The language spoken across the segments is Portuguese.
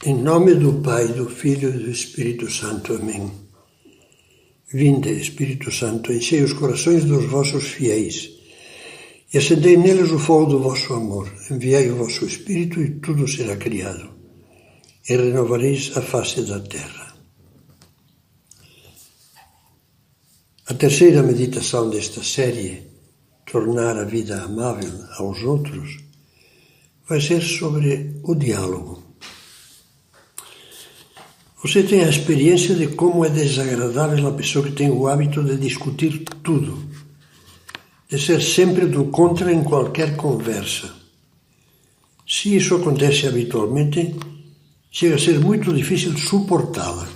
Em nome do Pai, do Filho e do Espírito Santo. Amém. Vinde, Espírito Santo, enchei os corações dos vossos fiéis e acendei neles o fogo do vosso amor. Enviai o vosso Espírito e tudo será criado, e renovareis a face da terra. A terceira meditação desta série, Tornar a vida amável aos outros, vai ser sobre o diálogo. Você tem a experiência de como é desagradável a pessoa que tem o hábito de discutir tudo, de ser sempre do contra em qualquer conversa. Se isso acontece habitualmente, chega a ser muito difícil suportá-la.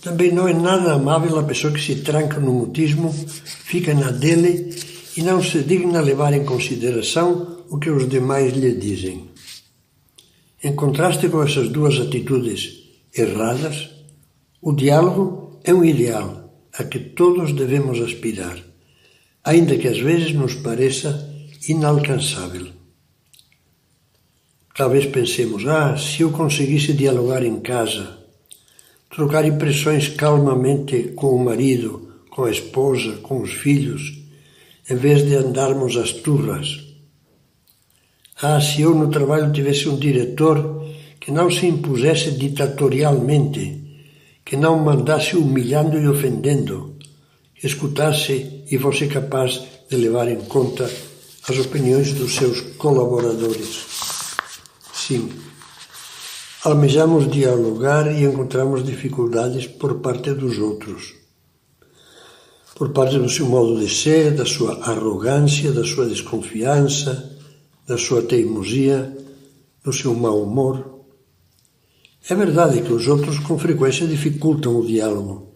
Também não é nada amável a pessoa que se tranca no mutismo, fica na dele e não se digna levar em consideração o que os demais lhe dizem. Em contraste com essas duas atitudes erradas, o diálogo é um ideal a que todos devemos aspirar, ainda que às vezes nos pareça inalcançável. Talvez pensemos, se eu conseguisse dialogar em casa, trocar impressões calmamente com o marido, com a esposa, com os filhos, em vez de andarmos às turras. Se eu no trabalho tivesse um diretor que não se impusesse ditatorialmente, que não mandasse humilhando e ofendendo, que escutasse e fosse capaz de levar em conta as opiniões dos seus colaboradores. Sim, almejamos dialogar e encontramos dificuldades por parte dos outros, por parte do seu modo de ser, da sua arrogância, da sua desconfiança, da sua teimosia, do seu mau humor. É verdade que os outros com frequência dificultam o diálogo,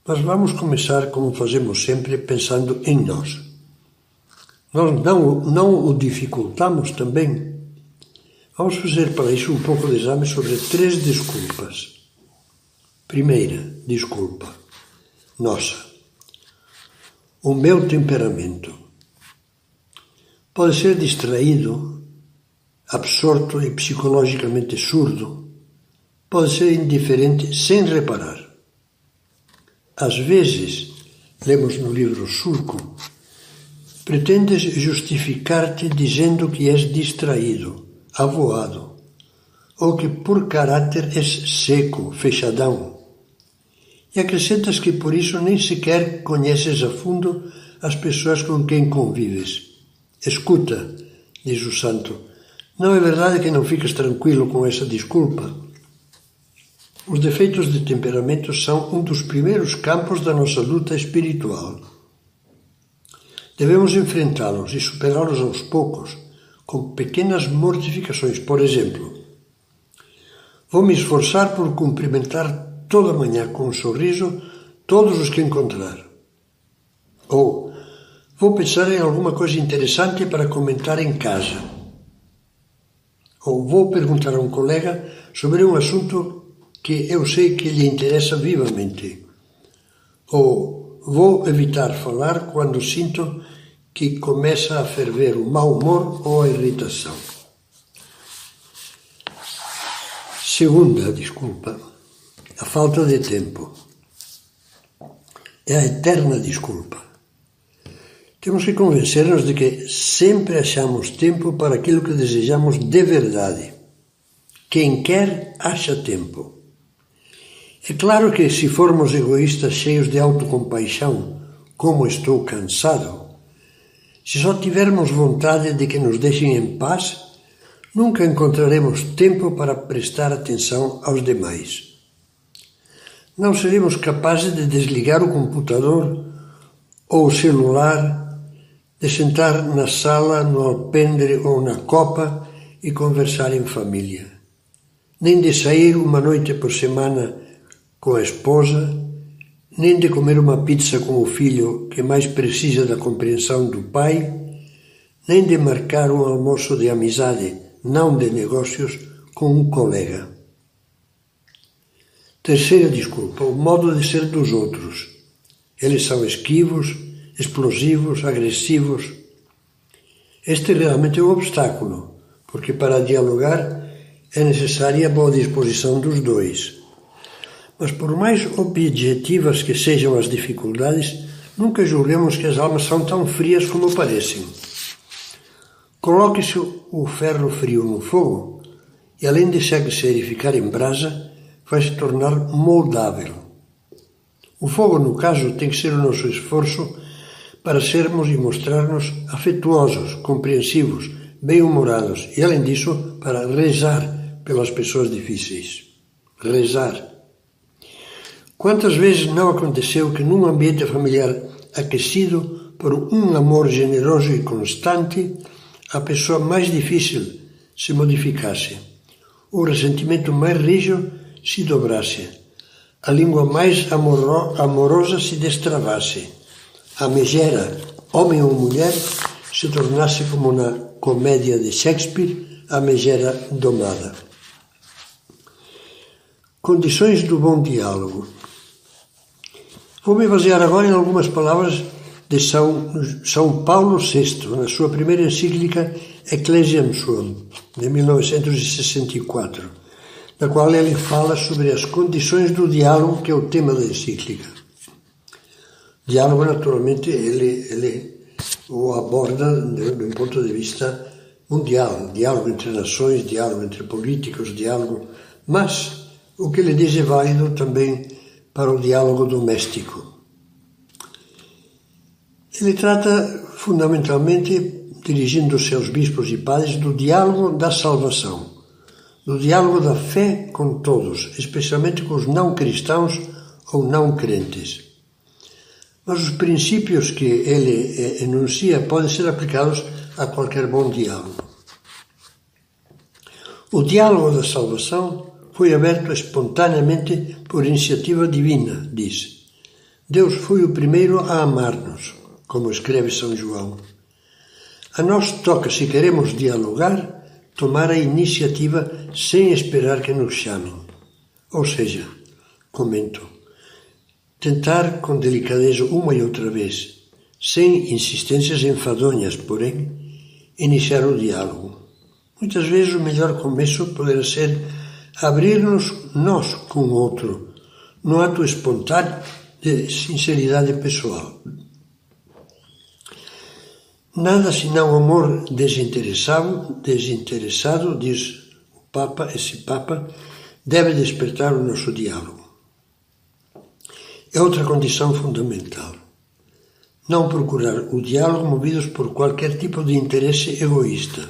mas vamos começar, como fazemos sempre, pensando em nós. Nós não o dificultamos também? Vamos fazer para isso um pouco de exame sobre 3 desculpas. Primeira desculpa, nossa. O meu temperamento pode ser distraído, absorto e psicologicamente surdo. Pode ser indiferente sem reparar. Às vezes, lemos no livro Surco, pretendes justificar-te dizendo que és distraído, avoado, ou que por caráter és seco, fechadão. E acrescentas que por isso nem sequer conheces a fundo as pessoas com quem convives. Escuta, diz o santo, não é verdade que não ficas tranquilo com essa desculpa? Os defeitos de temperamento são um dos primeiros campos da nossa luta espiritual. Devemos enfrentá-los e superá-los aos poucos, com pequenas mortificações. Por exemplo, vou me esforçar por cumprimentar toda manhã com um sorriso todos os que encontrar. Ou vou pensar em alguma coisa interessante para comentar em casa. Ou vou perguntar a um colega sobre um assunto que eu sei que lhe interessa vivamente. Ou vou evitar falar quando sinto que começa a ferver o mau humor ou a irritação. Segunda desculpa, a falta de tempo. É a eterna desculpa. Temos que convencer-nos de que sempre achamos tempo para aquilo que desejamos de verdade. Quem quer, acha tempo. É claro que se formos egoístas cheios de autocompaixão, como estou cansado, se só tivermos vontade de que nos deixem em paz, nunca encontraremos tempo para prestar atenção aos demais. Não seremos capazes de desligar o computador ou o celular, de sentar na sala, no alpendre ou na copa e conversar em família, nem de sair uma noite por semana com a esposa, nem de comer uma pizza com o filho que mais precisa da compreensão do pai, nem de marcar um almoço de amizade, não de negócios, com um colega. Terceira desculpa, o modo de ser dos outros. Eles são esquivos, explosivos, agressivos. Este realmente é um obstáculo, porque para dialogar é necessária a boa disposição dos dois. Mas por mais objetivas que sejam as dificuldades, nunca julguemos que as almas são tão frias como parecem. Coloque-se o ferro frio no fogo e, além de se aquecer e ficar em brasa, vai se tornar moldável. O fogo, no caso, tem que ser o nosso esforço para sermos e mostrar-nos afetuosos, compreensivos, bem-humorados e, além disso, para rezar pelas pessoas difíceis. Rezar. Quantas vezes não aconteceu que num ambiente familiar aquecido por um amor generoso e constante, a pessoa mais difícil se modificasse, o ressentimento mais rijo se dobrasse, a língua mais amorosa se destravasse, a megera, homem ou mulher, se tornasse como na comédia de Shakespeare, a megera domada. Condições do bom diálogo. Vou me basear agora em algumas palavras de São Paulo VI, na sua primeira encíclica Ecclesiam Suam, de 1964, na qual ele fala sobre as condições do diálogo, que é o tema da encíclica. Diálogo, naturalmente, ele o aborda do ponto de vista mundial, diálogo entre nações, diálogo entre políticos, diálogo, mas o que ele diz é válido também para o diálogo doméstico. Ele trata fundamentalmente, dirigindo-se aos bispos e padres, do diálogo da salvação, do diálogo da fé com todos, especialmente com os não cristãos ou não crentes. Mas os princípios que ele enuncia podem ser aplicados a qualquer bom diálogo. O diálogo da salvação foi aberto espontaneamente por iniciativa divina, diz. Deus foi o primeiro a amar-nos, como escreve São João. A nós toca, se queremos dialogar, tomar a iniciativa sem esperar que nos chamem. Ou seja, comento, tentar com delicadeza uma e outra vez, sem insistências enfadonhas, porém, iniciar o diálogo. Muitas vezes o melhor começo poderá ser abrir-nos nós com o outro, no ato espontâneo de sinceridade pessoal. Nada senão amor desinteressado, diz o Papa, esse Papa, deve despertar o nosso diálogo. É outra condição fundamental. Não procurar o diálogo movidos por qualquer tipo de interesse egoísta.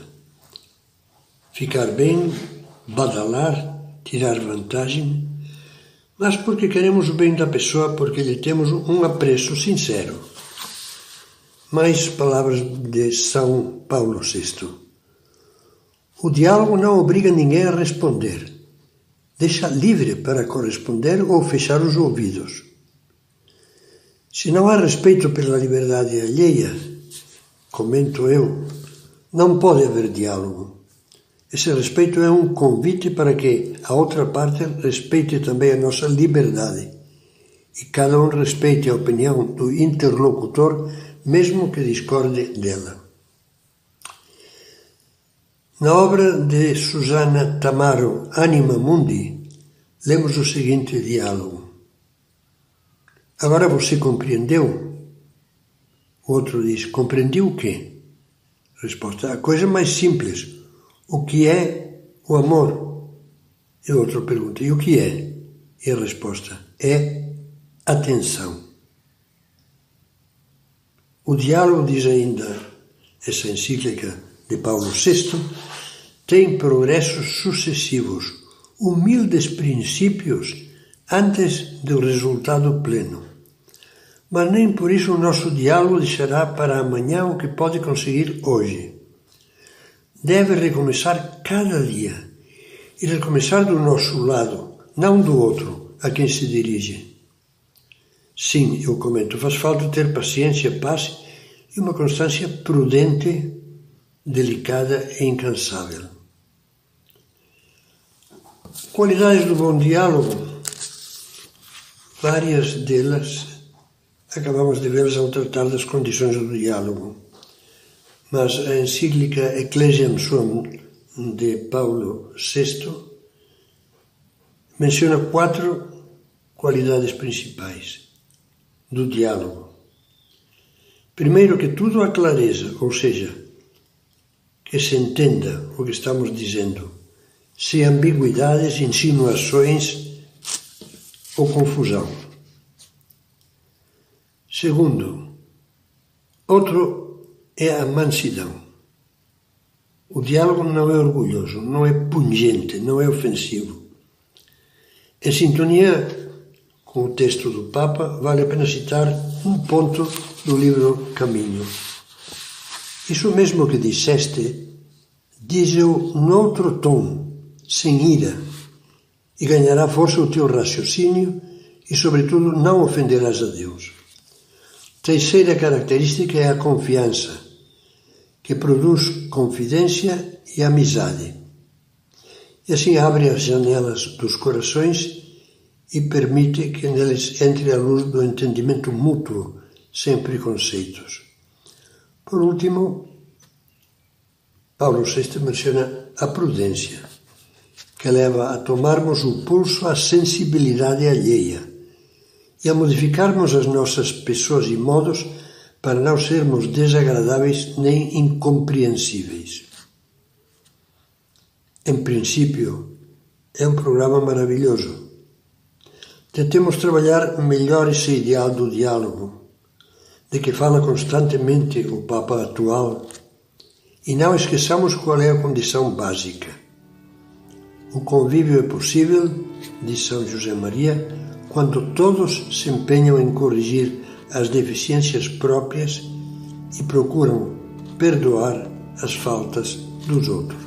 Ficar bem, badalar, tirar vantagem, mas porque queremos o bem da pessoa, porque lhe temos um apreço sincero. Mais palavras de São Paulo VI. O diálogo não obriga ninguém a responder. Deixa livre para corresponder ou fechar os ouvidos. Se não há respeito pela liberdade alheia, comento eu, não pode haver diálogo. Esse respeito é um convite para que a outra parte respeite também a nossa liberdade e cada um respeite a opinião do interlocutor, mesmo que discorde dela. Na obra de Susana Tamaro, Anima Mundi, lemos o seguinte diálogo. Agora você compreendeu? O outro diz, compreendi o quê? Resposta, a coisa mais simples. O que é o amor? E o outro pergunta, e o que é? E a resposta é atenção. O diálogo, diz ainda essa encíclica de Paulo VI, tem progressos sucessivos, humildes princípios antes do resultado pleno. Mas nem por isso o nosso diálogo deixará para amanhã o que pode conseguir hoje. Deve recomeçar cada dia e recomeçar do nosso lado, não do outro a quem se dirige. Sim, eu comento, faz falta ter paciência, paz e uma constância prudente, delicada e incansável. Qualidades do bom diálogo, várias delas acabamos de vê-las ao tratar das condições do diálogo. Mas a encíclica Ecclesiam Suam de Paulo VI menciona 4 qualidades principais do diálogo. Primeiro que tudo, a clareza, ou seja, que se entenda o que estamos dizendo, sem ambiguidades, insinuações ou confusão. Segundo, outro é a mansidão. O diálogo não é orgulhoso, não é pungente, não é ofensivo. Em sintonia com o texto do Papa, vale a pena citar um ponto do livro Caminho. Isso mesmo que disseste, dize-o noutro tom, sem ira, e ganhará força o teu raciocínio e, sobretudo, não ofenderás a Deus. Terceira característica é a confiança, que produz confidência e amizade. E assim abre as janelas dos corações e permite que neles entre a luz do entendimento mútuo, sem preconceitos. Por último, Paulo VI menciona a prudência, que leva a tomarmos o pulso à sensibilidade alheia e a modificarmos as nossas pessoas e modos para não sermos desagradáveis nem incompreensíveis. Em princípio, é um programa maravilhoso. Tentemos trabalhar melhor esse ideal do diálogo, de que fala constantemente o Papa atual, e não esqueçamos qual é a condição básica. O convívio é possível, diz São José Maria, quando todos se empenham em corrigir as deficiências próprias e procuram perdoar as faltas dos outros.